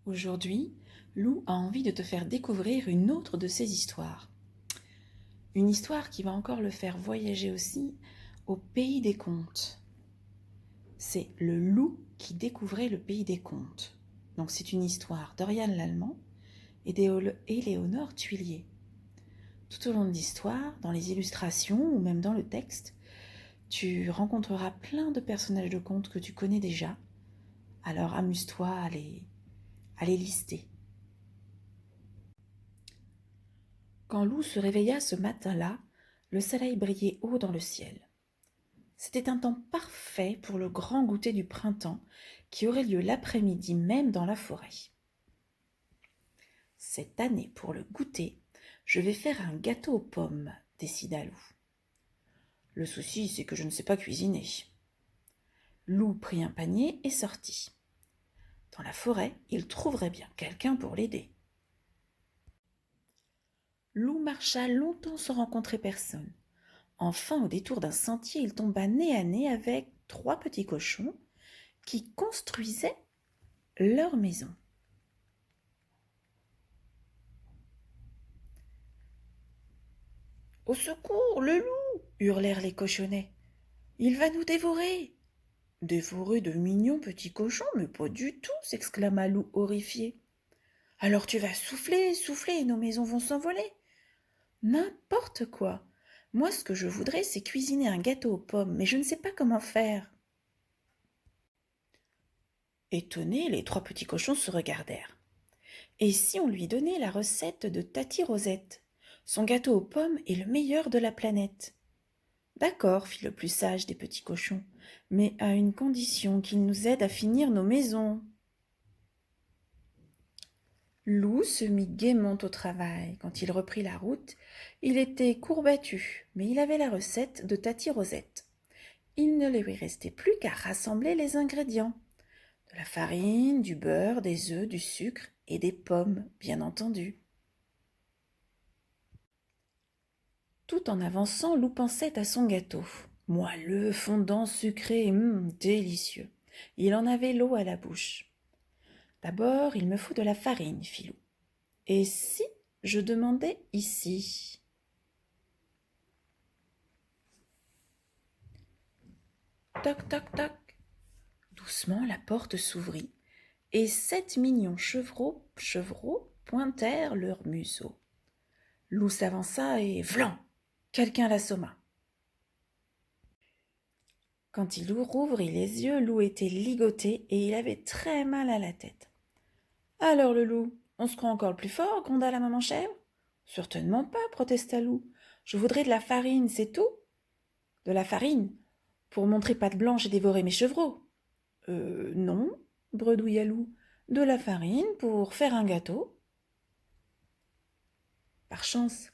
Aujourd'hui, Lou a envie de te faire découvrir une autre de ses histoires. Une histoire qui va encore le faire voyager aussi au pays des contes. C'est le loup qui découvrait le pays des contes. Donc c'est une histoire d'Oriane Lallemand et d'Éléonore Tuillier. Tout au long de l'histoire, dans les illustrations ou même dans le texte, tu rencontreras plein de personnages de contes que tu connais déjà. Alors amuse-toi à les lister. Quand Lou se réveilla ce matin-là, le soleil brillait haut dans le ciel. C'était un temps parfait pour le grand goûter du printemps qui aurait lieu l'après-midi même dans la forêt. Cette année, pour le goûter, je vais faire un gâteau aux pommes, décida Lou. Le souci, c'est que je ne sais pas cuisiner. Lou prit un panier et sortit. Dans la forêt, il trouverait bien quelqu'un pour l'aider. Lou marcha longtemps sans rencontrer personne. Enfin, au détour d'un sentier, il tomba nez à nez avec 3 petits cochons qui construisaient leur maison. « Au secours, le loup !» hurlèrent les cochonnets. « Il va nous dévorer !»« Dévorer de mignons petits cochons, mais pas du tout !» s'exclama Lou horrifié. « Alors tu vas souffler, souffler, et nos maisons vont s'envoler !»« N'importe quoi. Moi, ce que je voudrais, c'est cuisiner un gâteau aux pommes, mais je ne sais pas comment faire. » Étonnés, les 3 petits cochons se regardèrent. Et si on lui donnait la recette de Tati Rosette? Son gâteau aux pommes est le meilleur de la planète. D'accord, fit le plus sage des petits cochons, mais à une condition qu'il nous aide à finir nos maisons. Lou se mit gaiement au travail. Quand il reprit la route, il était courbattu, mais il avait la recette de Tati Rosette. Il ne lui restait plus qu'à rassembler les ingrédients. De la farine, du beurre, des œufs, du sucre et des pommes, bien entendu. Tout en avançant, Lou pensait à son gâteau. Moelleux, fondant, sucré, délicieux. Il en avait l'eau à la bouche. D'abord, il me faut de la farine, fit Lou. Et si je demandais ici? Toc, toc, toc. Doucement, la porte s'ouvrit et 7 mignons chevreaux pointèrent leurs museaux. Lou s'avança et vlan! Quelqu'un l'assomma. Quand il rouvrit les yeux, Lou était ligoté et il avait très mal à la tête. « Alors le loup, on se croit encore le plus fort, gronda la maman chèvre. « Certainement pas, protesta Lou. Je voudrais de la farine, c'est tout. »« De la farine, pour montrer patte blanche et dévorer mes chevreaux. »« Non, bredouilla Lou. De la farine pour faire un gâteau. » Par chance,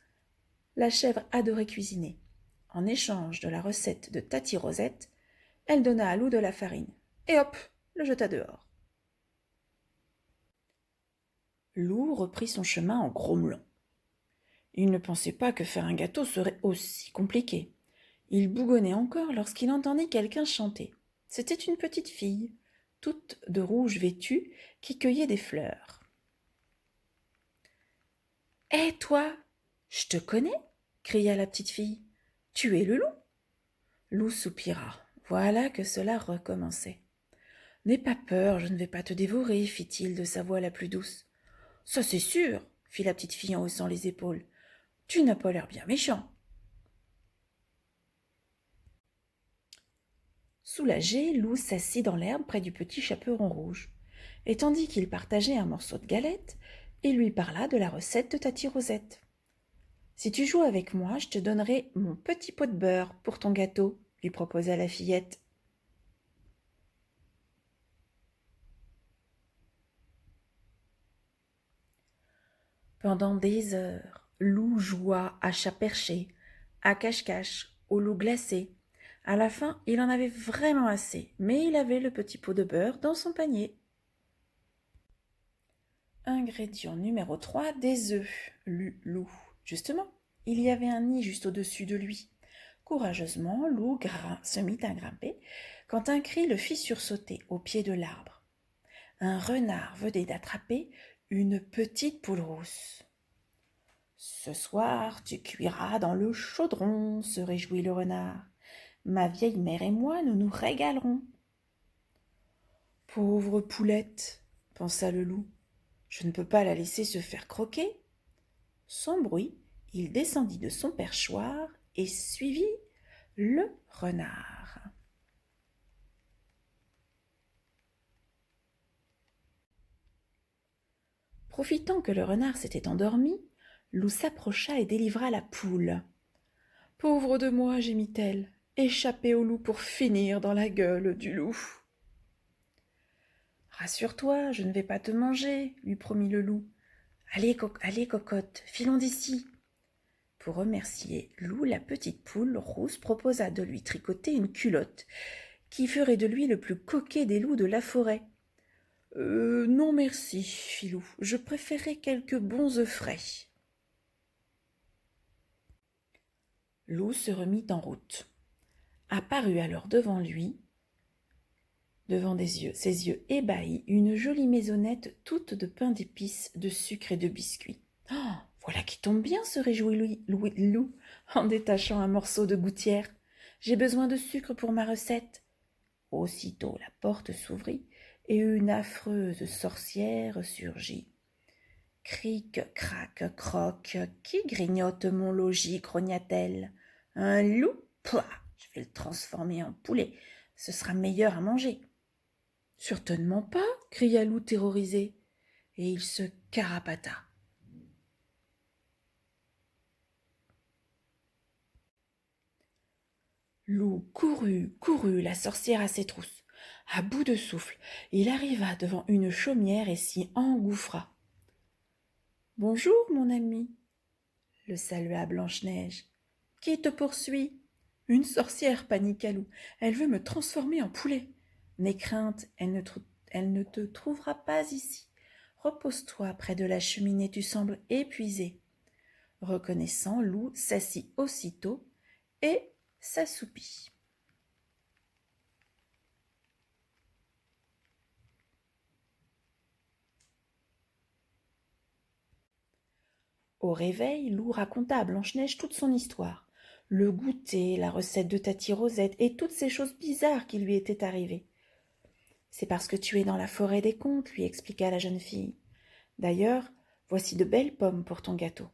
la chèvre adorait cuisiner. En échange de la recette de Tati Rosette, elle donna à Lou de la farine. Et hop, le jeta dehors. Lou reprit son chemin en grommelant. Il ne pensait pas que faire un gâteau serait aussi compliqué. Il bougonnait encore lorsqu'il entendit quelqu'un chanter. C'était une petite fille, toute de rouge vêtue, qui cueillait des fleurs. « Hé, toi, je te connais !» cria la petite fille. « Tu es le loup ?» Lou soupira. Voilà que cela recommençait. « N'aie pas peur, je ne vais pas te dévorer, fit-il de sa voix la plus douce. « Ça c'est sûr, fit la petite fille en haussant les épaules. Tu n'as pas l'air bien méchant. » Soulagé, Lou s'assit dans l'herbe près du petit chaperon rouge. Et tandis qu'il partageait un morceau de galette, il lui parla de la recette de Tati Rosette. « Si tu joues avec moi, je te donnerai mon petit pot de beurre pour ton gâteau, lui proposa la fillette. Pendant des heures, Lou joua à chat perché, à cache-cache, au loup glacé. À la fin, il en avait vraiment assez, mais il avait le petit pot de beurre dans son panier. Ingrédient numéro 3, des œufs, lut Lou. Justement, il y avait un nid juste au-dessus de lui. Courageusement, Lou se mit à grimper quand un cri le fit sursauter au pied de l'arbre. un renard venait d'attraper une petite poule rousse. « Ce soir, tu cuiras dans le chaudron, se réjouit le renard. Ma vieille mère et moi, nous nous régalerons. » Pauvre poulette, pensa le loup, je ne peux pas la laisser se faire croquer. Sans bruit, il descendit de son perchoir et suivit le renard. Profitant que le renard s'était endormi, Loup s'approcha et délivra la poule. « Pauvre de moi, gémit-elle, échappée au loup pour finir dans la gueule du loup. »« Rassure-toi, je ne vais pas te manger, lui promit le loup. Allez, cocotte, filons d'ici. » Pour remercier Loup, la petite poule rousse proposa de lui tricoter une culotte qui ferait de lui le plus coquet des loups de la forêt. « Non merci, fit Loup, je préférerais quelques bons œufs frais. » Loup se remit en route. Apparut alors devant lui, ses yeux ébahis, une jolie maisonnette toute de pain d'épices, de sucre et de biscuits. « Oh, voilà qui tombe bien, se réjouit Loup en détachant un morceau de gouttière. J'ai besoin de sucre pour ma recette. » Aussitôt la porte s'ouvrit et une affreuse sorcière surgit. « Cric, crac, croc, qui grignote mon logis ?» grogna-t-elle. « Un loup ? Pouah, je vais le transformer en poulet, ce sera meilleur à manger. » « Certainement pas !» cria Loup terrorisé, et il se carapata. Loup courut, la sorcière à ses trousses. À bout de souffle, il arriva devant une chaumière et s'y engouffra. « Bonjour, mon ami, » le salua Blanche-Neige. « Qui te poursuit ?»« Une sorcière, paniqua Loup. Elle veut me transformer en poulet. »« N'aie crainte, elle ne te trouvera pas ici. Repose-toi près de la cheminée, tu sembles épuisé. » Reconnaissant, Loup s'assit aussitôt et s'assoupit. Au réveil, Loup raconta à Blanche-Neige toute son histoire, le goûter, la recette de Tati Rosette et toutes ces choses bizarres qui lui étaient arrivées. « C'est parce que tu es dans la forêt des contes, lui expliqua la jeune fille. D'ailleurs, voici de belles pommes pour ton gâteau. »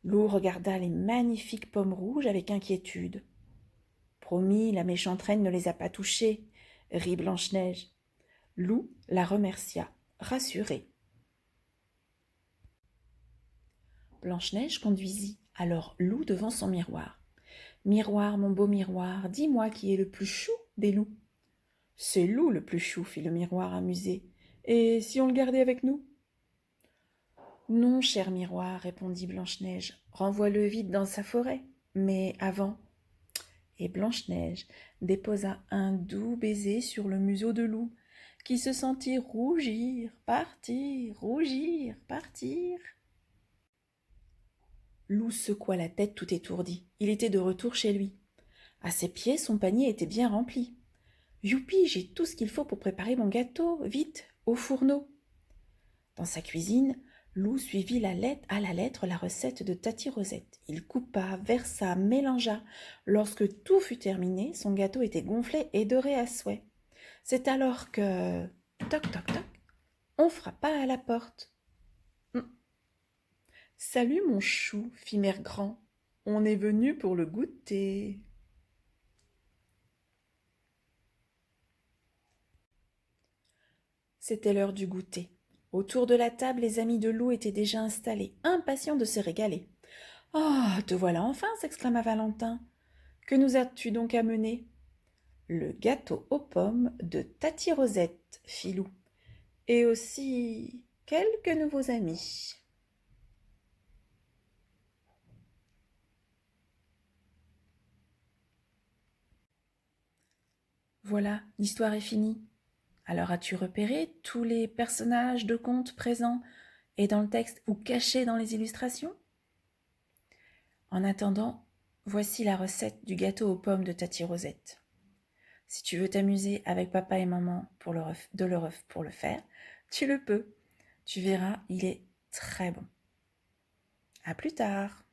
Loup regarda les magnifiques pommes rouges avec inquiétude. « Promis, la méchante reine ne les a pas touchées, » rit Blanche-Neige. Loup la remercia, rassurée. Blanche-Neige conduisit alors Loup devant son miroir. « Miroir, mon beau miroir, dis-moi qui est le plus chou des loups. »« C'est Loup le plus chou, » fit le miroir amusé. « Et si on le gardait avec nous ?»« Non, cher miroir, répondit Blanche-Neige, renvoie-le vite dans sa forêt. Mais avant... » Et Blanche-Neige déposa un doux baiser sur le museau de Loup, qui se sentit rougir, partir, rougir, partir. Loup secoua la tête tout étourdi. Il était de retour chez lui. À ses pieds, son panier était bien rempli. « Youpi, j'ai tout ce qu'il faut pour préparer mon gâteau. Vite, au fourneau !» Dans sa cuisine, Loup suivit à la lettre la recette de Tati Rosette. Il coupa, versa, mélangea. Lorsque tout fut terminé, son gâteau était gonflé et doré à souhait. C'est alors que... Toc, toc, toc, on frappa à la porte. « Salut mon chou, fit Mère Grand, on est venu pour le goûter. » C'était l'heure du goûter. Autour de la table, les amis de Loup étaient déjà installés, impatients de se régaler. « Ah, te voilà enfin !» s'exclama Valentin. « Que nous as-tu donc amené ?»« Le gâteau aux pommes de Tati Rosette, » fit Loup. « Et aussi quelques nouveaux amis. » Voilà, l'histoire est finie. Alors as-tu repéré tous les personnages de contes présents et dans le texte ou cachés dans les illustrations? En attendant, voici la recette du gâteau aux pommes de Tati Rosette. Si tu veux t'amuser avec papa et maman pour le faire, tu le peux. Tu verras, il est très bon. À plus tard.